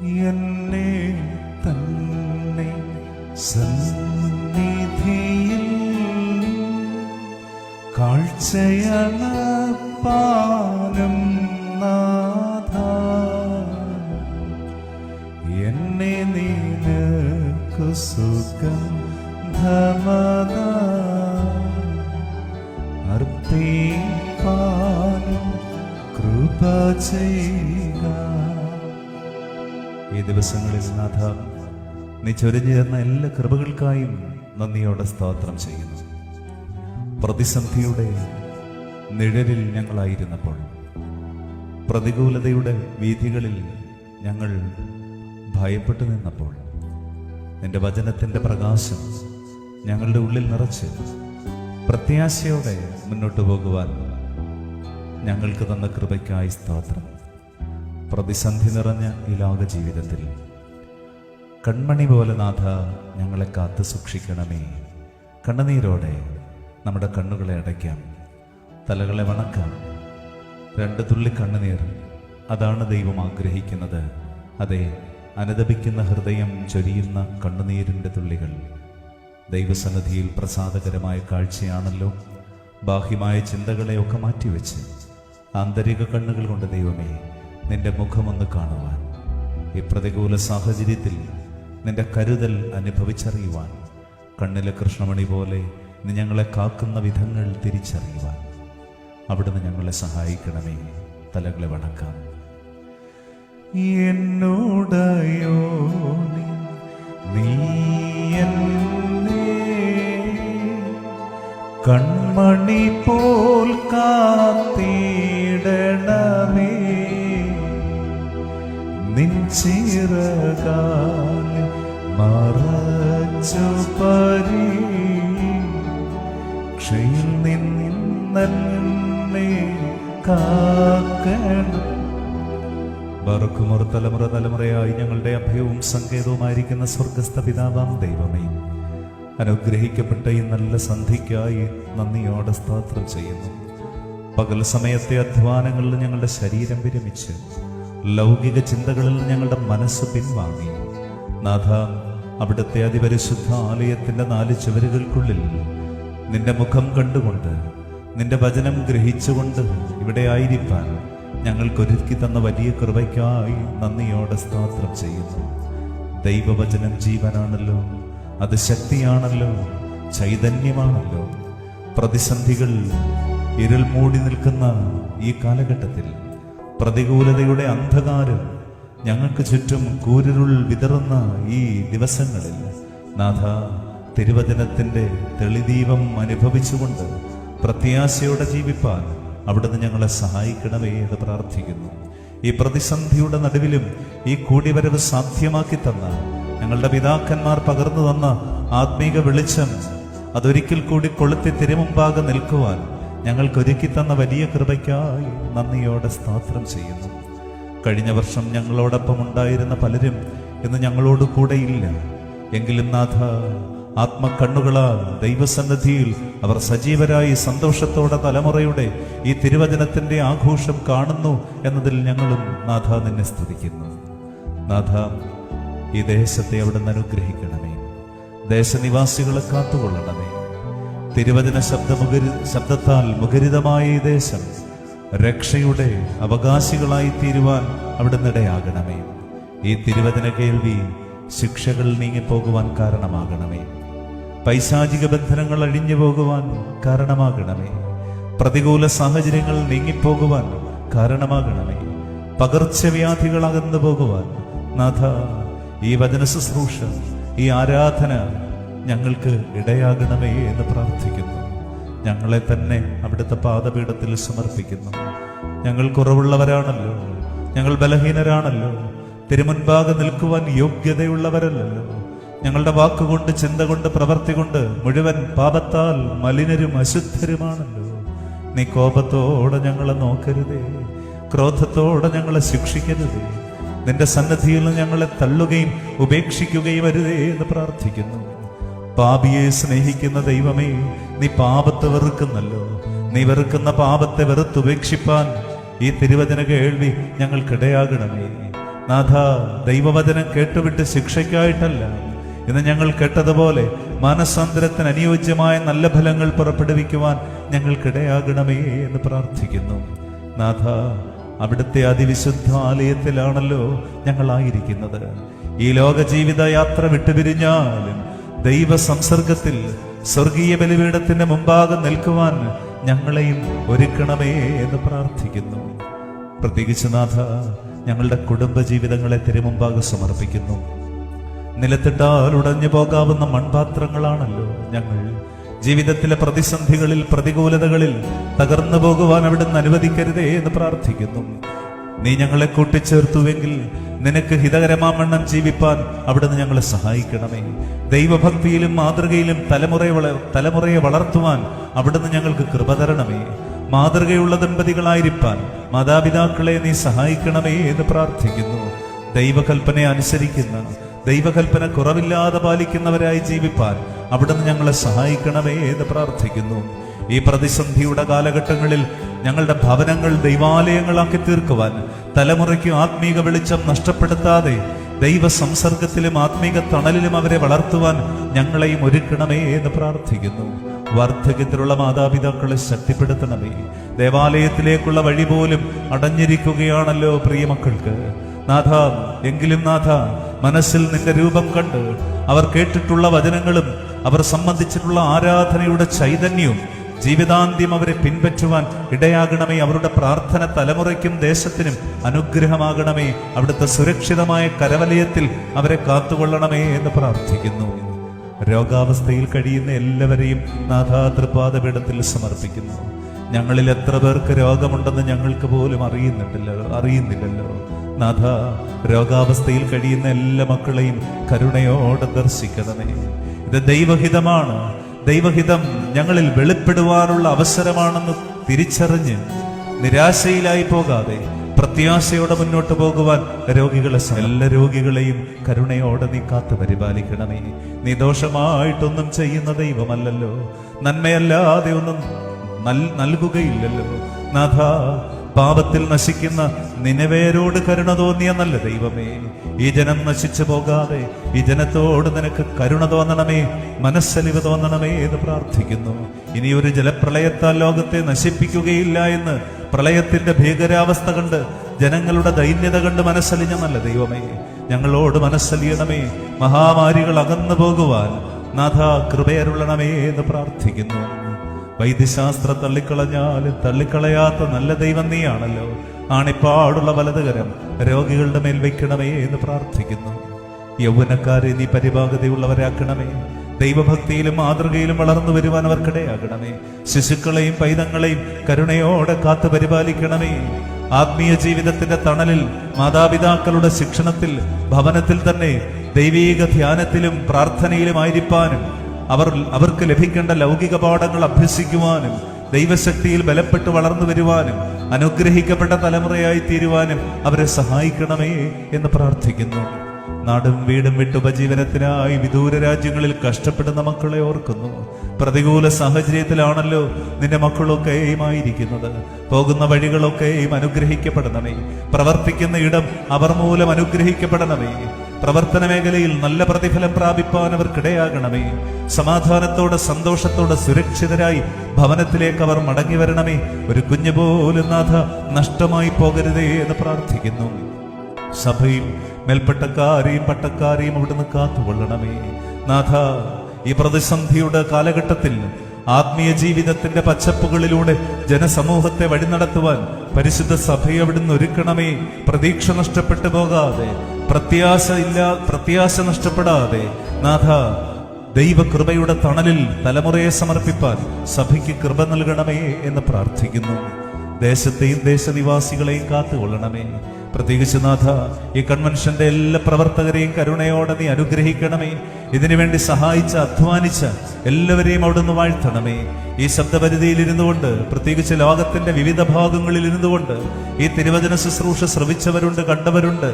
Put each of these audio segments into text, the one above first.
എന്നെ തന്നെ സന്നിധിയിൽ കാഴ്ചയളപ്പാനും നാഥ, എന്നെ നിനക്കു സുഗന്ധമത അർപ്പിപ്പാനും കൃപ ചെയ്യുക. ഈ ദിവസങ്ങളിൽ നാഥ, നീ ചൊരിഞ്ഞു തന്ന എല്ലാ കൃപകൾക്കായും നന്ദിയോടെ സ്തോത്രം ചെയ്യുന്നു. പ്രതിസന്ധിയുടെ നിഴലിൽ ഞങ്ങളായിരുന്നപ്പോൾ, പ്രതികൂലതയുടെ വീഥികളിൽ ഞങ്ങൾ ഭയപ്പെട്ടു നിന്നപ്പോൾ, നിന്റെ വചനത്തിൻ്റെ പ്രകാശം ഞങ്ങളുടെ ഉള്ളിൽ നിറച്ച് പ്രത്യാശയോടെ മുന്നോട്ട് പോകുവാൻ ഞങ്ങൾക്ക് തന്ന കൃപയ്ക്കായി സ്തോത്രം. പ്രതിസന്ധി നിറഞ്ഞ ഈ ലോക ജീവിതത്തിൽ കൺമണി പോലെ നാഥ ഞങ്ങളെ കാത്തു സൂക്ഷിക്കണമേ. കണ്ണുനീരോടെ നമ്മുടെ കണ്ണുകളെ അടയ്ക്കാം, തലകളെ വണക്കാം. 2 തുള്ളി കണ്ണുനീർ, അതാണ് ദൈവം ആഗ്രഹിക്കുന്നത്. അതെ, അനുതപിക്കുന്ന ഹൃദയം ചൊരിയുന്ന കണ്ണുനീരിൻ്റെ തുള്ളികൾ ദൈവസന്നിധിയിൽ പ്രസാദകരമായ കാഴ്ചയാണല്ലോ. ബാഹ്യമായ ചിന്തകളെയൊക്കെ മാറ്റിവെച്ച് ആന്തരിക കണ്ണുകൾ കൊണ്ട് ദൈവമേ നിന്റെ മുഖമൊന്ന് കാണുവാൻ, ഈ പ്രതികൂല സാഹചര്യത്തിൽ നിന്റെ കരുതൽ അനുഭവിച്ചറിയുവാൻ, കണ്ണിലെ കൃഷ്ണമണി പോലെ നീ ഞങ്ങളെ കാക്കുന്ന വിധങ്ങൾ തിരിച്ചറിയുവാൻ അവിടുന്ന് ഞങ്ങളെ സഹായിക്കണമേ. തലകളെ വണക്കാം. എന്നോടയോ നീ എന്നെ കൺമണി പോൽ കാത്തിടണമേ. നിൻ ചിറകാൽ മറച്ചു പരീക്ഷയിൽ നിന്നെ കാക്കണം. ബർക്കുമർ തലമുറ തലമുറയായി ഞങ്ങളുടെ അഭയവും സങ്കേതവുമായിരിക്കുന്ന സ്വർഗസ്ഥ പിതാവാം ദൈവമേ, അനുഗ്രഹിക്കപ്പെട്ട ഈ നല്ല സന്ധിക്കായി നന്ദിയോടെ സ്തോത്രം ചെയ്യുന്നു. പകൽ സമയത്തെ അധ്വാനങ്ങളിൽ ഞങ്ങളുടെ ശരീരം വിരമിച്ച് ലൗകിക ചിന്തകളിൽ ഞങ്ങളുടെ മനസ്സ് പിൻവാങ്ങി നാഥ, അവിടുത്തെ അതിപരിശുദ്ധ ആലയത്തിൻ്റെ 4 ചുവരുകൾക്കുള്ളിൽ നിന്റെ മുഖം കണ്ടുകൊണ്ട് നിന്റെ വചനം ഗ്രഹിച്ചുകൊണ്ട് ഇവിടെ ആയിരിക്കാൻ ഞങ്ങൾക്കൊരുക്കി തന്ന വലിയ കൃപയ്ക്കായി നന്ദിയോടെ സ്തോത്രം ചെയ്യുന്നു. ദൈവവചനം ജീവനാണല്ലോ, അത് ശക്തിയാണല്ലോ, ചൈതന്യമാണല്ലോ. പ്രതിസന്ധികൾ ഇരുൾ മൂടി നിൽക്കുന്ന ഈ കാലഘട്ടത്തിൽ, പ്രതികൂലതയുടെ അന്ധകാരം ഞങ്ങൾക്ക് ചുറ്റും കൂരിരുൾ വിതറുന്ന ഈ ദിവസങ്ങളിൽ നാഥ, തിരുവചനത്തിൻ്റെ തെളിദീപം അനുഭവിച്ചുകൊണ്ട് പ്രത്യാശയോടെ ജീവിപ്പാൻ അവിടുന്ന് ഞങ്ങളെ സഹായിക്കണമേ എന്ന് പ്രാർത്ഥിക്കുന്നു. ഈ പ്രതിസന്ധിയുടെ നടുവിലും ഈ കൂടിവരവ് സാധ്യമാക്കി തന്ന ഞങ്ങളുടെ പിതാക്കന്മാർ പകർന്നു തന്ന ആത്മീക വെളിച്ചം അതൊരിക്കൽ കൂടി കൊളുത്തി തിരുമുമ്പാകെ നിൽക്കുവാൻ ഞങ്ങൾക്കൊരുക്കി തന്ന വലിയ കൃപയ്ക്കായി നന്ദിയോടെ സ്തോത്രം ചെയ്യുന്നു. കഴിഞ്ഞ വർഷം ഞങ്ങളോടൊപ്പം ഉണ്ടായിരുന്ന പലരും ഇന്ന് ഞങ്ങളോട് കൂടെയില്ല. എങ്കിലും നാഥ, ആത്മക്കണ്ണുകളാൽ ദൈവസന്നിധിയിൽ അവർ സജീവരായി സന്തോഷത്തോടെ തലമുറയുടെ ഈ തിരുവചനത്തിൻ്റെ ആഘോഷം കാണുന്നു എന്നതിൽ ഞങ്ങളും നാഥ നിന്നെ സ്തുതിക്കുന്നു. നാഥ, ഈ ദേശത്തെ അവിടുന്ന് അനുഗ്രഹിക്കണമേ. ദേശനിവാസികളെ കാത്തുകൊള്ളണമേ. തിരുവചന ശബ്ദത്താൽ മുഖരിതമായ ഈ ദേശം രക്ഷയുടെ അവകാശികളായി തീരുവാൻ അവിടുന്ന് ഇടയാകണമേ. ഈ തിരുവചന കേൾവി ശിക്ഷകൾ നീങ്ങിപ്പോകുവാൻ കാരണമാകണമേ. പൈശാചിക ബന്ധനങ്ങൾ അഴിഞ്ഞു പോകുവാൻ കാരണമാകണമേ. പ്രതികൂല സാഹചര്യങ്ങൾ നീങ്ങിപ്പോകുവാൻ കാരണമാകണമേ. പകർച്ചവ്യാധികൾ അകന്നു പോകുവാൻ നാഥ, ഈ വചന ശുശ്രൂഷ, ഈ ആരാധന ഞങ്ങൾക്ക് ഇടയാകണമേ എന്ന് പ്രാർത്ഥിക്കുന്നു. ഞങ്ങളെ തന്നെ അവിടുത്തെ പാദപീഠത്തിൽ സമർപ്പിക്കുന്നു. ഞങ്ങൾ കുറവുള്ളവരാണല്ലോ, ഞങ്ങൾ ബലഹീനരാണല്ലോ, തിരുമുൻപാകെ നിൽക്കുവാൻ യോഗ്യതയുള്ളവരല്ലല്ലോ. ഞങ്ങളുടെ വാക്കുകൊണ്ട്, ചിന്ത കൊണ്ട്, പ്രവൃത്തി കൊണ്ട് മുഴുവൻ പാപത്താൽ മലിനരും അശുദ്ധരുമാണല്ലോ. നീ കോപത്തോടെ ഞങ്ങളെ നോക്കരുതേ, ക്രോധത്തോടെ ഞങ്ങളെ ശിക്ഷിക്കരുതേ. നിന്റെ സന്നിധിയിൽ ഞങ്ങളെ തള്ളുകയും ഉപേക്ഷിക്കുകയും വരുതേ എന്ന് പ്രാർത്ഥിക്കുന്നു. പാപിയെ സ്നേഹിക്കുന്ന ദൈവമേ, നീ പാപത്തെ വെറുക്കുന്നല്ലോ. നീ വെറുക്കുന്ന പാപത്തെ വെറുത്തുപേക്ഷിപ്പാൻ ഈ തിരുവചന കേൾവി ഞങ്ങൾക്കിടയാകണമേ. നാഥ, ദൈവവചനം കേട്ടുവിട്ട് ശിക്ഷയ്ക്കായിട്ടല്ല, ഇന്ന് ഞങ്ങൾ കേട്ടതുപോലെ മാനസാന്തരത്തിന് അനുയോജ്യമായ നല്ല ഫലങ്ങൾ പുറപ്പെടുവിക്കുവാൻ ഞങ്ങൾക്കിടയാകണമേ എന്ന് പ്രാർത്ഥിക്കുന്നു. നാഥ, അവിടുത്തെ അതിവിശുദ്ധ ആലയത്തിലാണല്ലോ ഞങ്ങളായിരിക്കുന്നത്. ഈ ലോക ജീവിത യാത്ര വിട്ടുപിരിഞ്ഞാലും ദൈവ സംസർഗത്തിൽ സ്വർഗീയ ബലിപീഠത്തിന്റെ മുമ്പാകെ നിൽക്കുവാൻ ഞങ്ങളെയും ഒരുക്കണമേ എന്ന് പ്രാർത്ഥിക്കുന്നു. പ്രത്യേകിച്ച് നാഥ, ഞങ്ങളുടെ കുടുംബജീവിതങ്ങളെ തിരുമുമ്പാകെ സമർപ്പിക്കുന്നു. നിലത്തിട്ടാൽ ഉടഞ്ഞു പോകാവുന്ന മൺപാത്രങ്ങളാണല്ലോ ഞങ്ങൾ. ജീവിതത്തിലെ പ്രതിസന്ധികളിൽ, പ്രതികൂലതകളിൽ തകർന്നു പോകുവാൻ അവിടുന്ന് അനുവദിക്കരുതേ എന്ന് പ്രാർത്ഥിക്കുന്നു. നീ ഞങ്ങളെ കൂട്ടിച്ചേർത്തുവെങ്കിൽ നിനക്ക് ഹിതകരമാവണ്ണം ജീവിപ്പാൻ അവിടുന്ന് ഞങ്ങളെ സഹായിക്കണമേ. ദൈവഭക്തിയിലും മാതൃകയിലും തലമുറയെ വളർത്തുവാൻ അവിടുന്ന് ഞങ്ങൾക്ക് കൃപ തരണമേ. മാതൃകയുള്ള ദമ്പതികളായിരിക്കാൻ മാതാപിതാക്കളെ നീ സഹായിക്കണമേ എന്ന് പ്രാർത്ഥിക്കുന്നു. ദൈവകൽപ്പനയെ അനുസരിക്കുന്ന, ദൈവകൽപ്പന കുറവില്ലാതെ പാലിക്കുന്നവരായി ജീവിപ്പാൻ അവിടുന്ന് ഞങ്ങളെ സഹായിക്കണമേ എന്ന് പ്രാർത്ഥിക്കുന്നു. ഈ പ്രതിസന്ധിയുടെ കാലഘട്ടങ്ങളിൽ ഞങ്ങളുടെ ഭവനങ്ങൾ ദൈവാലയങ്ങളാക്കി തീർക്കുവാൻ, തലമുറയ്ക്ക് ആത്മീക വെളിച്ചം നഷ്ടപ്പെടുത്താതെ ദൈവ സംസർഗത്തിലും ആത്മീക തണലിലും അവരെ വളർത്തുവാൻ ഞങ്ങളെയും ഒരുക്കണമേ എന്ന് പ്രാർത്ഥിക്കുന്നു. വാർദ്ധക്യത്തിലുള്ള മാതാപിതാക്കളെ ശക്തിപ്പെടുത്തണമേ. ദേവാലയത്തിലേക്കുള്ള വഴി പോലും അടഞ്ഞിരിക്കുകയാണല്ലോ പ്രിയമക്കൾക്ക്. നാഥ, എങ്കിലും നാഥ, മനസ്സിൽ നിന്റെ രൂപം കണ്ട് അവർ കേട്ടിട്ടുള്ള വചനങ്ങളും അവർ സംബന്ധിച്ചിട്ടുള്ള ആരാധനയുടെ ചൈതന്യവും ജീവിതാന്ത്യം അവരെ പിൻപറ്റുവാൻ ഇടയാകണമേ. അവരുടെ പ്രാർത്ഥന തലമുറയ്ക്കും ദേശത്തിനും അനുഗ്രഹമാകണമേ. അവിടുത്തെ സുരക്ഷിതമായ കരവലയത്തിൽ അവരെ കാത്തുകൊള്ളണമേ എന്ന് പ്രാർത്ഥിക്കുന്നു. രോഗാവസ്ഥയിൽ കഴിയുന്ന എല്ലാവരെയും നാഥാ തൃപാദപീഠത്തിൽ സമർപ്പിക്കുന്നു. ഞങ്ങളിൽ എത്ര പേർക്ക് രോഗമുണ്ടെന്ന് ഞങ്ങൾക്ക് പോലും അറിയുന്നില്ലല്ലോ. നാഥ, രോഗാവസ്ഥയിൽ കഴിയുന്ന എല്ലാ മക്കളെയും കരുണയോടെ ദർശിക്കണമേ. ഇത് ദൈവഹിതമാണ്. ദൈവഹിതം ഞങ്ങളിൽ വെളിപ്പെടുവാനുള്ള അവസരമാണെന്ന് തിരിച്ചറിഞ്ഞ് നിരാശയിലായി പോകാതെ പ്രത്യാശയോടെ മുന്നോട്ട് പോകുവാൻ എല്ലാ രോഗികളെയും കരുണയോടെ നീ കാത്തു പരിപാലിക്കണമേ. നീ ദോഷമായിട്ടൊന്നും ചെയ്യുന്ന ദൈവമല്ലല്ലോ, നന്മയല്ലാതെ ഒന്നും നൽകുകയില്ലല്ലോ. നാഥ, പാപത്തിൽ നശിക്കുന്ന നിനവേരോട് കരുണ തോന്നിയ നല്ല ദൈവമേ, ഈ ജനം നശിച്ചു പോകാതെ ഈ ജനത്തോട് നിനക്ക് കരുണ തോന്നണമേ, മനസ്സലിവ് തോന്നണമേ എന്ന് പ്രാർത്ഥിക്കുന്നു. ഇനിയൊരു ജലപ്രളയത്താൽ ലോകത്തെ നശിപ്പിക്കുകയില്ല എന്ന് പ്രളയത്തിന്റെ ഭീകരാവസ്ഥ കണ്ട്, ജനങ്ങളുടെ ദൈന്യത കണ്ട് മനസ്സലിഞ്ഞ നല്ല ദൈവമേ, ഞങ്ങളോട് മനസ്സലിയണമേ. മഹാമാരികൾ അകന്നു പോകുവാൻ നാഥ കൃപയരുളണമേ എന്ന് പ്രാർത്ഥിക്കുന്നു. വൈദ്യശാസ്ത്രം തള്ളിക്കളഞ്ഞാലും തള്ളിക്കളയാത്ത നല്ല ദൈവം നീയാണല്ലോ. ആണിപ്പാടുള്ള വലതുകരം രോഗികളുടെ മേൽ വയ്ക്കണമേ എന്ന് പ്രാർത്ഥിക്കുന്നു. യൗവനക്കാരെ നീ പരിഭാഗതയുള്ളവരാക്കണമേ. ദൈവഭക്തിയിലും മാതൃകയിലും വളർന്നു വരുവാൻ അവർക്കിടയാകണമേ. ശിശുക്കളെയും പൈതങ്ങളെയും കരുണയോടെ കാത്തു പരിപാലിക്കണമേ. ആത്മീയ ജീവിതത്തിന്റെ തണലിൽ, മാതാപിതാക്കളുടെ ശിക്ഷണത്തിൽ, ഭവനത്തിൽ തന്നെ ദൈവീക ധ്യാനത്തിലും പ്രാർത്ഥനയിലുമായിരിക്കാനും അവർക്ക് ലഭിക്കേണ്ട ലൗകിക പാഠങ്ങൾ അഭ്യസിക്കുവാനും ദൈവശക്തിയിൽ ബലപ്പെട്ട് വളർന്നു വരുവാനും അനുഗ്രഹിക്കപ്പെട്ട തലമുറയായി തീരുവാനും അവരെ സഹായിക്കണമേ എന്ന് പ്രാർത്ഥിക്കുന്നു. നാടും വീടും വിട്ട് ഉപജീവനത്തിനായി വിദൂര രാജ്യങ്ങളിൽ കഷ്ടപ്പെടുന്ന മക്കളെ ഓർക്കുന്നു. പ്രതികൂല സാഹചര്യത്തിലാണല്ലോ നിന്റെ മക്കളൊക്കെയും ആയിരിക്കുന്നത്. പോകുന്ന വഴികളൊക്കെയും അനുഗ്രഹിക്കപ്പെടണമേ. പ്രവർത്തിക്കുന്ന ഇടം അവർ മൂലം അനുഗ്രഹിക്കപ്പെടണമേ. പ്രവർത്തന മേഖലയിൽ നല്ല പ്രതിഫലം പ്രാപിപ്പാൻ അവർക്കിടയാകണമേ. സമാധാനത്തോടെ, സന്തോഷത്തോടെ, സുരക്ഷിതരായി ഭവനത്തിലേക്ക് അവർ മടങ്ങി വരണമേ. ഒരു കുഞ്ഞു പോലും നാഥ നഷ്ടമായി പോകരുതേ എന്ന് പ്രാർത്ഥിക്കുന്നു. സഭയിൽ മേൽപ്പട്ടക്കാരെയും പട്ടക്കാരെയും അവിടുന്ന് കാത്തുകൊള്ളണമേ. നാഥ, ഈ പ്രതിസന്ധിയുടെ കാലഘട്ടത്തിൽ ആത്മീയ ജീവിതത്തിന്റെ പച്ചപ്പുകളിലൂടെ ജനസമൂഹത്തെ വഴി നടത്തുവാൻ പരിശുദ്ധ സഭയെ അവിടുന്ന് ഒരുക്കണമേ. പ്രതീക്ഷ നഷ്ടപ്പെട്ടു പോകാതെ, പ്രത്യാശ നഷ്ടപ്പെടാതെ നാഥ, ദൈവകൃപയുടെ തണലിൽ തലമുറയെ സമർപ്പിപ്പാൻ സഭയ്ക്ക് കൃപ നൽകണമേ എന്ന് പ്രാർത്ഥിക്കുന്നു. ദേശത്തെയും ദേശനിവാസികളെയും കാത്തുകൊള്ളണമേ. പ്രത്യേകിച്ച് നാഥ, ഈ കൺവെൻഷന്റെ എല്ലാ പ്രവർത്തകരെയും കരുണയോടെ നീ അനുഗ്രഹിക്കണമേ. ഇതിനുവേണ്ടി സഹായിച്ച, അധ്വാനിച്ച എല്ലാവരെയും അവിടുന്ന് വാഴ്ത്തണമേ. ഈ ശബ്ദപരിധിയിൽ ഇരുന്നുകൊണ്ട്, പ്രത്യേകിച്ച് ലോകത്തിന്റെ വിവിധ ഭാഗങ്ങളിൽ ഇരുന്നുകൊണ്ട് ഈ തിരുവചന ശുശ്രൂഷ ശ്രവിച്ചവരുണ്ട്, കണ്ടവരുണ്ട്.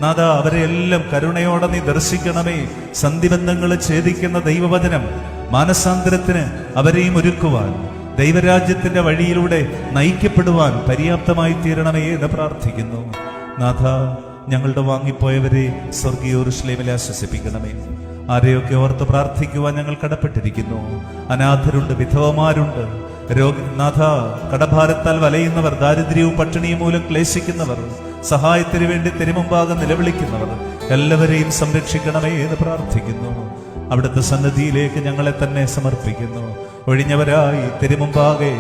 നാഥ, അവരെ എല്ലാം കരുണയോടെ നീ ദർശിക്കണമേ. സന്ധിബന്ധങ്ങളെ ഛേദിക്കുന്ന ദൈവവചനം മാനസാന്തരത്തിന് അവരെയും ഒരുക്കുവാൻ, ദൈവരാജ്യത്തിന്റെ വഴിയിലൂടെ നയിക്കപ്പെടുവാൻ പര്യാപ്തമായി തീരണമേ എന്ന് പ്രാർത്ഥിക്കുന്നു. നാഥ, ഞങ്ങളുടെ വാങ്ങിപ്പോയവരെ സ്വർഗീയ യെരൂശലേമിൽ ആശ്വസിപ്പിക്കണമേ. ആരെയൊക്കെ ഓർത്ത് പ്രാർത്ഥിക്കുവാൻ ഞങ്ങൾ കടപ്പെട്ടിരിക്കുന്നു. അനാഥരുണ്ട്, വിധവമാരുണ്ട്, രോഗനാഥ, കടഭാരത്താൽ വലയുന്നവർ, ദാരിദ്ര്യവും പട്ടിണിയും മൂലം ക്ലേശിക്കുന്നവർ, സഹായത്തിന് വേണ്ടി തിരുമുമ്പാകെ നിലവിളിക്കുന്നവർ എല്ലാവരെയും സംരക്ഷിക്കണമേ എന്ന് പ്രാർത്ഥിക്കുന്നു. അവിടുത്തെ സന്നിധിയിലേക്ക് ഞങ്ങളെ തന്നെ സമർപ്പിക്കുന്നു. ഒഴിഞ്ഞവരായി തിരുമുമ്പാകെ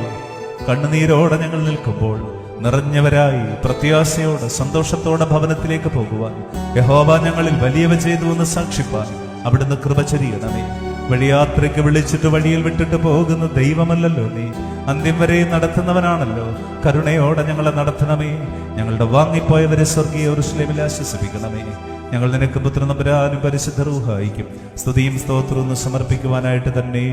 കണ്ണുനീരോടെ ഞങ്ങൾ നിൽക്കുമ്പോൾ നിറഞ്ഞവരായി പ്രത്യാശയോടെ സന്തോഷത്തോടെ ഭവനത്തിലേക്ക് പോകുവാൻ, യഹോവ ഞങ്ങളിൽ വലിയവ ചെയ്തു എന്ന് സാക്ഷിപ്പാൻ അവിടുന്ന് കൃപ ചൊരിയണമേ. വഴിയാത്രയ്ക്ക് വിളിച്ചിട്ട് വഴിയിൽ വിട്ടിട്ട് പോകുന്ന ദൈവമല്ലല്ലോ നീ, അന്ത്യം വരെ നടത്തുന്നവനാണല്ലോ. കരുണയോടെ ഞങ്ങളെ നടത്തണമേ. ഞങ്ങളുടെ വാങ്ങിപ്പോയവരെ സ്വർഗീയ യെരൂശലേമിൽ ആശ്വസിപ്പിക്കണമേ. ഞങ്ങൾ നിനക്ക് പുത്രനമ്പുരാനും പരിശുദ്ധ റൂഹായിക്കും സ്തുതിയും സ്തോത്രവും സമർപ്പിക്കുവാനായിട്ട് തന്നെ